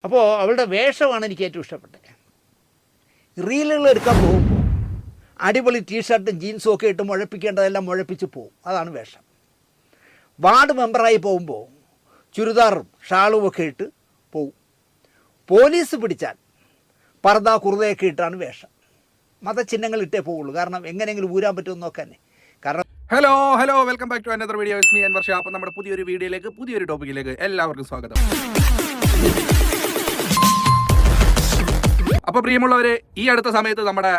അപ്പോൾ അവളുടെ വേഷമാണ് എനിക്ക് ഏറ്റവും ഇഷ്ടപ്പെട്ടത്. റീലുകൾ എടുക്കാൻ പോകുമ്പോൾ അടിപൊളി ടീഷർട്ടും ജീൻസും ഒക്കെ ഇട്ട് മുഴപ്പിക്കേണ്ടതെല്ലാം മുഴപ്പിച്ച് പോകും. അതാണ് വേഷം. വാർഡ് മെമ്പറായി പോകുമ്പോൾ ചുരിദാറും ഷാളും ഒക്കെ ഇട്ട് പോവും. പോലീസ് പിടിച്ചാൽ പർദ്ദ കുർദയൊക്കെ ഇട്ടാണ് വേഷം. മതചിഹ്നങ്ങൾ ഇട്ടേ പോവുള്ളൂ. കാരണം എങ്ങനെയെങ്കിലും ഊരാൻ പറ്റുമെന്ന് നോക്കാനേ. കാരണം hello welcome back to another video. It's me Anwar Shah. അപ്പോൾ നമ്മുടെ പുതിയൊരു വീഡിയോയിലേക്ക്, പുതിയൊരു ടോപ്പിക്കിലേക്ക് എല്ലാവർക്കും സ്വാഗതം. അപ്പോൾ പ്രിയമുള്ളവരെ, ഈ അടുത്ത സമയത്ത് നമ്മുടെ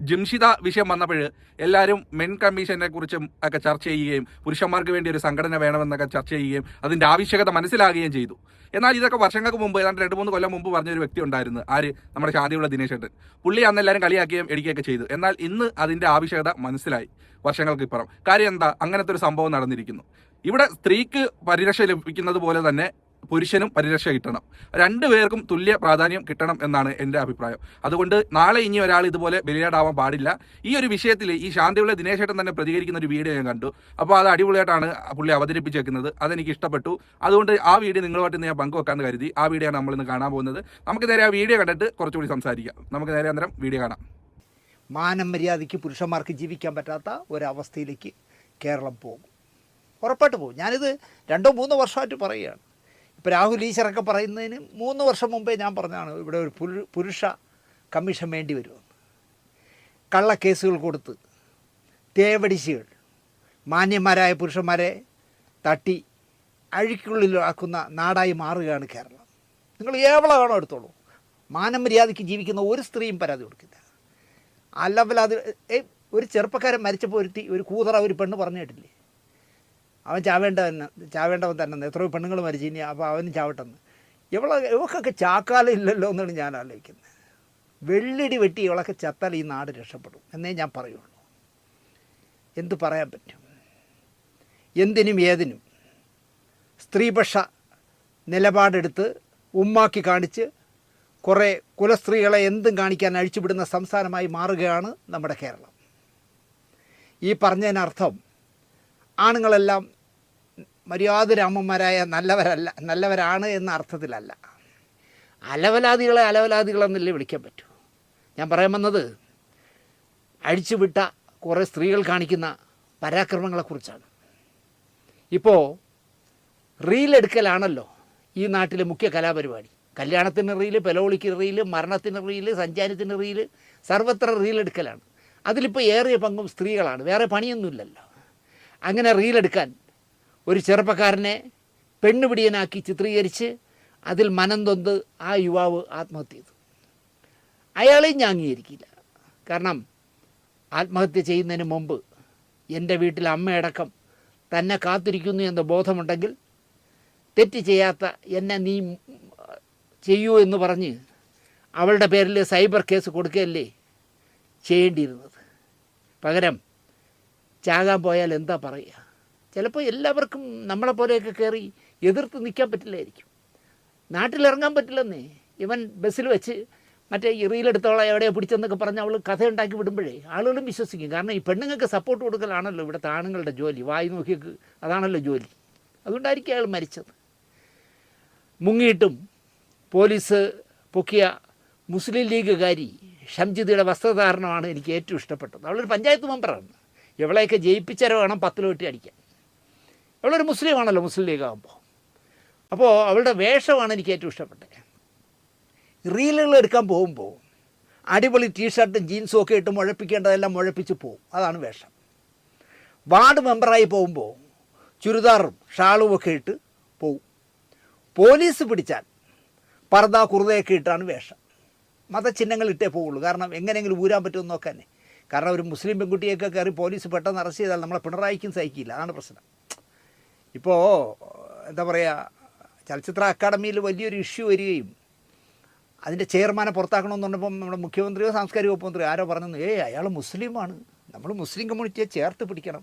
ജംഷിദ വിഷയം വന്നപ്പോൾ എല്ലാവരും മെൻ കമ്മീഷനെ കുറിച്ചും ഒക്കെ ചർച്ച ചെയ്യുകയും പുരുഷന്മാർക്ക് വേണ്ടി ഒരു സംഘടന വേണമെന്നൊക്കെ ചർച്ച ചെയ്യുകയും അതിൻ്റെ ആവശ്യകത മനസ്സിലാകുകയും ചെയ്തു. എന്നാൽ ഇതൊക്കെ വർഷങ്ങൾക്ക് മുമ്പ്, ഏതാണ്ട് 2-3 കൊല്ലം മുമ്പ് പറഞ്ഞൊരു വ്യക്തി ഉണ്ടായിരുന്നു. ആര്? നമ്മുടെ ശാന്തിയുള്ള ദിനേശ് ഏട്ടൻ. പുള്ളി അന്ന് എല്ലാവരും കളിയാക്കുകയും ഇടിക്കുകയൊക്കെ ചെയ്തു. എന്നാൽ ഇന്ന് അതിൻ്റെ ആവശ്യകത മനസ്സിലായി, വർഷങ്ങൾക്ക് ഇപ്പുറം. കാര്യം എന്താ? അങ്ങനത്തെ ഒരു സംഭവം നടന്നിരിക്കുന്നു. ഇവിടെ സ്ത്രീക്ക് പരിരക്ഷ ലഭിക്കുന്നത് പോലെ തന്നെ പുരുഷനും പരിരക്ഷ കിട്ടണം. രണ്ടുപേർക്കും തുല്യ പ്രാധാന്യം കിട്ടണം എന്നാണ് എൻ്റെ അഭിപ്രായം. അതുകൊണ്ട് നാളെ ഇനി ഒരാൾ ഇതുപോലെ ബലിയാടാവാൻ പാടില്ല. ഈ ഒരു വിഷയത്തിൽ ഈ ശാന്തിയുള്ള ദിനേശേട്ടൻ തന്നെ പ്രതികരിക്കുന്ന ഒരു വീഡിയോ ഞാൻ കണ്ടു. അപ്പോൾ അത് അടിപൊളിയായിട്ടാണ് പുള്ളി അവതരിപ്പിച്ചേക്കുന്നത്. അതെനിക്ക് ഇഷ്ടപ്പെട്ടു. അതുകൊണ്ട് ആ വീഡിയോ നിങ്ങളുമായിട്ട് ഞാൻ പങ്കുവെക്കാമെന്ന് കരുതി. ആ വീഡിയോ ആണ് നമ്മളിന്ന് കാണാൻ പോകുന്നത്. നമുക്ക് നേരെ ആ വീഡിയോ കണ്ടിട്ട് കുറച്ചുകൂടി സംസാരിക്കാം. നമുക്ക് നേരെ അന്നേരം വീഡിയോ കാണാം. മാനം മര്യാദയ്ക്ക് പുരുഷന്മാർക്ക് ജീവിക്കാൻ പറ്റാത്ത ഒരവസ്ഥയിലേക്ക് കേരളം പോകും. ഉറപ്പായിട്ട് പോകും. ഞാനിത് 2-3 വർഷമായിട്ട് പറയുകയാണ്. ഇപ്പോൾ രാഹുൽ ഈശ്വറൊക്കെ പറയുന്നതിന് 3 വർഷം മുമ്പേ ഞാൻ പറഞ്ഞതാണ് ഇവിടെ ഒരു പുരുഷ കമ്മീഷൻ വേണ്ടി വരുമെന്ന്. കള്ളക്കേസുകൾ കൊടുത്ത് തേവടിശികൾ മാന്യന്മാരായ പുരുഷന്മാരെ തട്ടി അഴുക്കുള്ളിലാക്കുന്ന നാടായി മാറുകയാണ് കേരളം. നിങ്ങൾ ഏവള വേണോ എടുത്തോളൂ. മാനം മര്യാദയ്ക്ക് ജീവിക്കുന്ന ഒരു സ്ത്രീയും പരാതി കൊടുക്കില്ല. അല്ലവല്ലാതെ ഒരു ചെറുപ്പക്കാരൻ മരിച്ചപ്പോൾ ഒരു കൂതറ ഒരു പെണ്ണ് പറഞ്ഞു കേട്ടില്ലേ? അവൻ ചാവേണ്ടവൻ തന്നെ. എത്രയോ പെണ്ണുങ്ങൾ മരിച്ചു, ഇനി അപ്പോൾ അവനും ചാവട്ടെന്ന്. ഇവക്കൊക്കെ ചാക്കാലം ഇല്ലല്ലോ എന്നാണ് ഞാൻ ആലോചിക്കുന്നത്. വെള്ളിടി വെട്ടി ഇവളൊക്കെ ചത്താൽ ഈ നാട് രക്ഷപ്പെടും എന്നേ ഞാൻ പറയുള്ളൂ. എന്ത് പറയാൻ പറ്റും? എന്തിനും ഏതിനും സ്ത്രീപക്ഷ നിലപാടെടുത്ത് ഉമ്മാക്കി കാണിച്ച് കുറേ കുലസ്ത്രീകളെ എന്തും കാണിക്കാൻ അഴിച്ചുവിടുന്ന സംസ്ഥാനമായി മാറുകയാണ് നമ്മുടെ കേരളം. ഈ പറഞ്ഞതിനർത്ഥം ആണുങ്ങളെല്ലാം മര്യാദരാമന്മാരായ നല്ലവരാണ് എന്ന അർത്ഥത്തിലല്ല. അലവലാദികളെന്നല്ലേ വിളിക്കാൻ പറ്റൂ. ഞാൻ പറയാൻ വന്നത് അഴിച്ചുവിട്ട കുറേ സ്ത്രീകൾ കാണിക്കുന്ന പരാക്രമങ്ങളെക്കുറിച്ചാണ്. ഇപ്പോൾ റീലെടുക്കലാണല്ലോ ഈ നാട്ടിലെ മുഖ്യ കലാപരിപാടി. കല്യാണത്തിന് റീല്, പെലോളിക്ക് റീല്, മരണത്തിന് റീല്, സഞ്ചാരത്തിന് റീല്, സർവത്ര റീലെടുക്കലാണ്. അതിലിപ്പോൾ ഏറിയ പങ്കും സ്ത്രീകളാണ്. വേറെ പണിയൊന്നുമില്ലല്ലോ. അങ്ങനെ റീലെടുക്കാൻ ഒരു ചെറുപ്പക്കാരനെ പെണ്ണുപിടിയനാക്കി ചിത്രീകരിച്ച് അതിൽ മനം തൊന്ത് ആ യുവാവ് ആത്മഹത്യ ചെയ്തു. അയാളെയും ഞാൻ അംഗീകരിക്കില്ല. കാരണം ആത്മഹത്യ ചെയ്യുന്നതിന് മുമ്പ് എൻ്റെ വീട്ടിൽ അമ്മയടക്കം തന്നെ കാത്തിരിക്കുന്നു എന്ന ബോധമുണ്ടെങ്കിൽ തെറ്റ് ചെയ്യാത്ത എന്നെ നീ ചെയ്യൂ എന്ന് പറഞ്ഞ് അവളുടെ പേരിൽ സൈബർ കേസ് കൊടുക്കുകയല്ലേ ചെയ്യേണ്ടിയിരുന്നത്. പകരം ചാകാൻ പോയാൽ എന്താ പറയുക? ചിലപ്പോൾ എല്ലാവർക്കും നമ്മളെപ്പോലെയൊക്കെ കയറി എതിർത്ത് നിൽക്കാൻ പറ്റില്ലായിരിക്കും. നാട്ടിലിറങ്ങാൻ പറ്റില്ലെന്നേ. ഇവൻ ബസ്സിൽ വെച്ച് മറ്റേ ഈ റീലെടുത്തോളം എവിടെയോ പിടിച്ചെന്നൊക്കെ പറഞ്ഞ് അവൾ കഥയുണ്ടാക്കി വിടുമ്പോഴേ ആളുകളും വിശ്വസിക്കും. കാരണം ഈ പെണ്ണുങ്ങൾക്ക് സപ്പോർട്ട് കൊടുക്കലാണല്ലോ ഇവിടുത്തെ ആണുങ്ങളുടെ ജോലി. വായി നോക്കിയൊക്കെ അതാണല്ലോ ജോലി. അതുകൊണ്ടായിരിക്കും അയാൾ മരിച്ചത്. മുങ്ങിയിട്ടും പോലീസ് പൊക്കിയ മുസ്ലിം ലീഗുകാരി ഷംജിദയുടെ വസ്ത്രധാരണമാണ് എനിക്ക് ഏറ്റവും ഇഷ്ടപ്പെട്ടത്. അവളൊരു പഞ്ചായത്ത് മെമ്പറാണ്. ഇവളെയൊക്കെ ജയിപ്പിച്ചവരെ വേണം 10 വെട്ടി അടിക്കാൻ. അവളൊരു മുസ്ലിം ആണല്ലോ, മുസ്ലിം ലീഗ് ആകുമ്പോൾ. അപ്പോൾ അവളുടെ വേഷമാണ് എനിക്ക് ഏറ്റവും ഇഷ്ടപ്പെട്ടത്. റീലുകൾ എടുക്കാൻ പോകുമ്പോൾ അടിപൊളി ടീഷർട്ടും ജീൻസും ഒക്കെ ഇട്ട് മുഴപ്പിക്കേണ്ടതെല്ലാം മുഴപ്പിച്ച് പോകും. അതാണ് വേഷം. വാർഡ് മെമ്പറായി പോകുമ്പോൾ ചുരിദാറും ഷാളും ഒക്കെ ഇട്ട് പോവും. പോലീസ് പിടിച്ചാൽ പർദ്ദ കുർദയൊക്കെ ഇട്ടാണ് വേഷം. മതചിഹ്നങ്ങൾ ഇട്ടേ പോവുള്ളൂ. കാരണം എങ്ങനെയെങ്കിലും ഊരാൻ പറ്റുമെന്ന് നോക്കാനേ. കാരണം ഒരു മുസ്ലിം പെൺകുട്ടിയൊക്കെ കയറി പോലീസ് പെട്ടെന്ന് അറസ്റ്റ് ചെയ്താൽ നമ്മളെ പിണറായിക്കും സഹിക്കില്ല. അതാണ് പ്രശ്നം. ഇപ്പോൾ എന്താ പറയുക, ചലച്ചിത്ര അക്കാദമിയിൽ വലിയൊരു ഇഷ്യൂ വരികയും അതിൻ്റെ ചെയർമാനെ പുറത്താക്കണമെന്ന് പറഞ്ഞപ്പം നമ്മുടെ മുഖ്യമന്ത്രിയോ സാംസ്കാരിക വകുപ്പ് മന്ത്രിയോ ആരോ പറഞ്ഞു, അയാൾ മുസ്ലിമാണ്, നമ്മൾ മുസ്ലിം കമ്മ്യൂണിറ്റിയെ ചേർത്ത് പിടിക്കണം.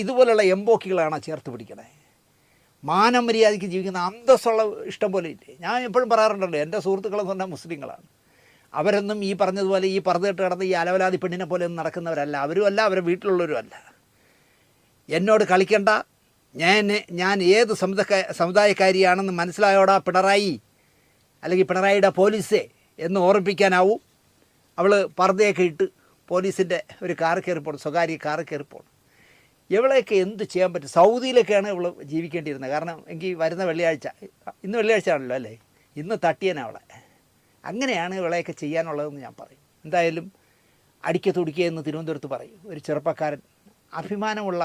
ഇതുപോലെയുള്ള എംബോക്കികളാണ് ചേർത്ത് പിടിക്കണേ. മാനം മര്യാദയ്ക്ക് ജീവിക്കുന്ന അന്തസ്സുള്ള ഇഷ്ടം പോലെ ഇല്ലേ. ഞാൻ എപ്പോഴും പറയാറുണ്ടല്ലോ, എൻ്റെ സുഹൃത്തുക്കളെന്ന് പറഞ്ഞാൽ മുസ്ലിങ്ങളാണ്. അവരൊന്നും ഈ പറഞ്ഞതുപോലെ ഈ പർദ്ദയിട്ട് കിടന്ന് ഈ അലവലാതി പെണ്ണിനെ പോലെ ഒന്നും നടക്കുന്നവരല്ല. അവരുമല്ല, അവരുടെ വീട്ടിലുള്ളവരും അല്ല. എന്നോട് കളിക്കണ്ട, ഞാൻ ഏത് സമുദായക്കാരിയാണെന്ന് മനസ്സിലായോടാ പിണറായി അല്ലെങ്കിൽ പിണറായിയുടെ പോലീസേ എന്ന് ഓർമ്മിപ്പിക്കാനാവും അവൾ പർദ്ദയൊക്കെ ഇട്ട് പോലീസിൻ്റെ ഒരു കാർ കയറിപ്പോണം, സ്വകാര്യ കാർ കയറിപ്പോണം. ഇവളെയൊക്കെ എന്ത് ചെയ്യാൻ പറ്റും? സൗദിയിലൊക്കെയാണ് ഇവൾ ജീവിക്കേണ്ടിയിരുന്നത്. കാരണം എങ്കിൽ വരുന്ന വെള്ളിയാഴ്ച, ഇന്ന് വെള്ളിയാഴ്ച ആണല്ലോ അല്ലേ, ഇന്ന് തട്ടിയനാ അവളെ. അങ്ങനെയാണ് ഇവളെയൊക്കെ ചെയ്യാനുള്ളതെന്ന് ഞാൻ പറയും. എന്തായാലും അടിക്ക തുടിക്കുക എന്ന് തിരുവനന്തപുരത്ത് പറയും. ഒരു ചെറുപ്പക്കാരൻ, അഭിമാനമുള്ള,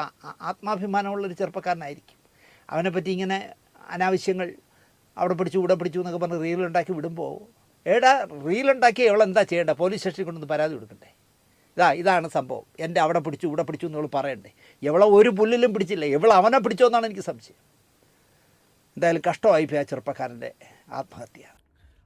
ആത്മാഭിമാനമുള്ളൊരു ചെറുപ്പക്കാരനായിരിക്കും. അവനെപ്പറ്റി ഇങ്ങനെ അനാവശ്യങ്ങൾ അവിടെ പിടിച്ചു ഇവിടെ പിടിച്ചു എന്നൊക്കെ പറഞ്ഞ് റീലുണ്ടാക്കി വിടുമ്പോൾ, റീലുണ്ടാക്കി എവളെന്താ ചെയ്യേണ്ടത്? പോലീസ് സ്റ്റേഷനിൽ കൊണ്ടൊന്ന് പരാതി കൊടുക്കണ്ടേ? ഇതാണ് സംഭവം, എൻ്റെ അവിടെ പിടിച്ചു ഇവിടെ പിടിച്ചു എന്നവൾ പറയണ്ടേ? എവളെ ഒരു പുല്ലിലും പിടിച്ചില്ല, അവനെ പിടിച്ചോ എന്നാണ് എനിക്ക് സംശയം. എന്തായാലും കഷ്ടമായിപ്പോയി ആ ചെറുപ്പക്കാരൻ്റെ ആത്മഹത്യ.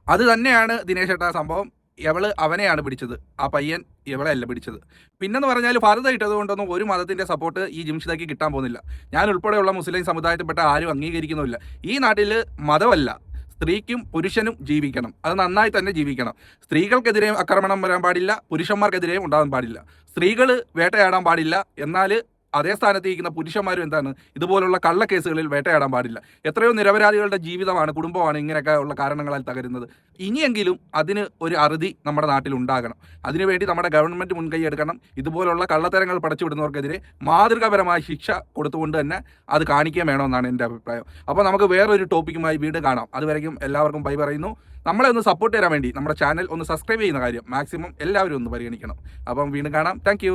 അത് തന്നെയാണ് ദിനേശ് ഏട്ടാ സംഭവം. ഇവള് അവനെയാണ് പിടിച്ചത്, ആ പയ്യൻ ഇവളെ അല്ല പിടിച്ചത്. പിന്നെന്ന് പറഞ്ഞാൽ ഫർദ ഇട്ടത് കൊണ്ടൊന്നും ഒരു മതത്തിൻ്റെ സപ്പോർട്ട് ഈ ജിംഷിദയ്ക്ക് കിട്ടാൻ പോകുന്നില്ല. ഞാൻ ഉൾപ്പെടെയുള്ള മുസ്ലിം സമുദായത്തിൽപ്പെട്ട ആരും അംഗീകരിക്കുന്നില്ല. ഈ നാട്ടിൽ മതമല്ല, സ്ത്രീക്കും പുരുഷനും ജീവിക്കണം, അത് നന്നായി തന്നെ ജീവിക്കണം. സ്ത്രീകൾക്കെതിരെയും ആക്രമണം വരാൻ പാടില്ല, പുരുഷന്മാർക്കെതിരെയും ഉണ്ടാകാൻ പാടില്ല. സ്ത്രീകൾ വേട്ടയാടാൻ പാടില്ല, എന്നാൽ അതേ സ്ഥാനത്ത് ഇരിക്കുന്ന പുരുഷന്മാരും എന്താണ് ഇതുപോലുള്ള കള്ളക്കേസുകളിൽ വേട്ടയാടാൻ പാടില്ല. എത്രയോ നിരപരാധികളുടെ ജീവിതമാണ്, കുടുംബമാണ് ഇങ്ങനെയൊക്കെ ഉള്ള കാരണങ്ങളാൽ തകരുന്നത്. ഇനിയെങ്കിലും അതിന് ഒരു അറുതി നമ്മുടെ നാട്ടിൽ ഉണ്ടാകണം. അതിനുവേണ്ടി നമ്മുടെ ഗവൺമെൻറ് മുൻകൈ എടുക്കണം. ഇതുപോലുള്ള കള്ളത്തരങ്ങൾ പടച്ചുവിടുന്നവർക്കെതിരെ മാതൃകാപരമായ ശിക്ഷ കൊടുത്തുകൊണ്ട് തന്നെ അത് കാണിക്കാൻ വേണമെന്നാണ് എൻ്റെ അഭിപ്രായം. അപ്പോൾ നമുക്ക് വേറൊരു ടോപ്പിക്കുമായി വീണ്ടും കാണാം. അതുവരെയും എല്ലാവർക്കും ബൈ പറയുന്നു. നമ്മളെ ഒന്ന് സപ്പോർട്ട് ചെയ്യാൻ വേണ്ടി നമ്മുടെ ചാനൽ ഒന്ന് സബ്സ്ക്രൈബ് ചെയ്യുന്ന കാര്യം മാക്സിമം എല്ലാവരും ഒന്ന് പരിഗണിക്കണം. അപ്പം വീണ്ടും കാണാം. താങ്ക്